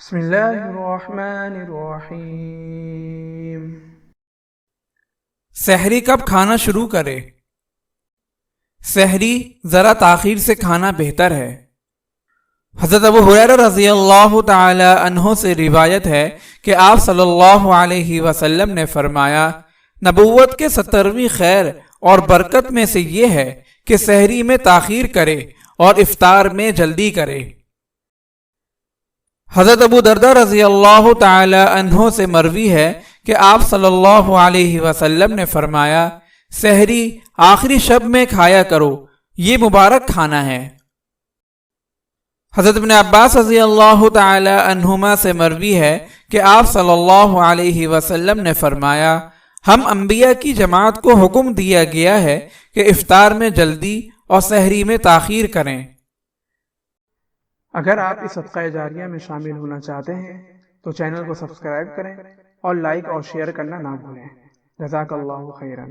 بسم اللہ الرحمن الرحیم۔ سحری کب کھانا شروع کرے؟ سحری ذرا تاخیر سے کھانا بہتر ہے۔ حضرت ابو ہریرہ رضی اللہ تعالی عنہ سے روایت ہے کہ آپ صلی اللہ علیہ وسلم نے فرمایا، نبوت کے 70ویں خیر اور برکت میں سے یہ ہے کہ سحری میں تاخیر کرے اور افطار میں جلدی کرے۔ حضرت ابو دردہ رضی اللہ تعالی عنہ سے مروی ہے کہ آپ صلی اللہ علیہ وسلم نے فرمایا، سحری آخری شب میں کھایا کرو، یہ مبارک کھانا ہے۔ حضرت ابن عباس رضی اللہ تعالی عنہما سے مروی ہے کہ آپ صلی اللہ علیہ وسلم نے فرمایا، ہم انبیاء کی جماعت کو حکم دیا گیا ہے کہ افطار میں جلدی اور سحری میں تاخیر کریں۔ اگر آپ اس صدقہ جاریہ میں شامل ہونا چاہتے ہیں تو چینل کو سبسکرائب کریں اور لائک اور شیئر کرنا نہ بھولیں۔ جزاک اللہ خیرا۔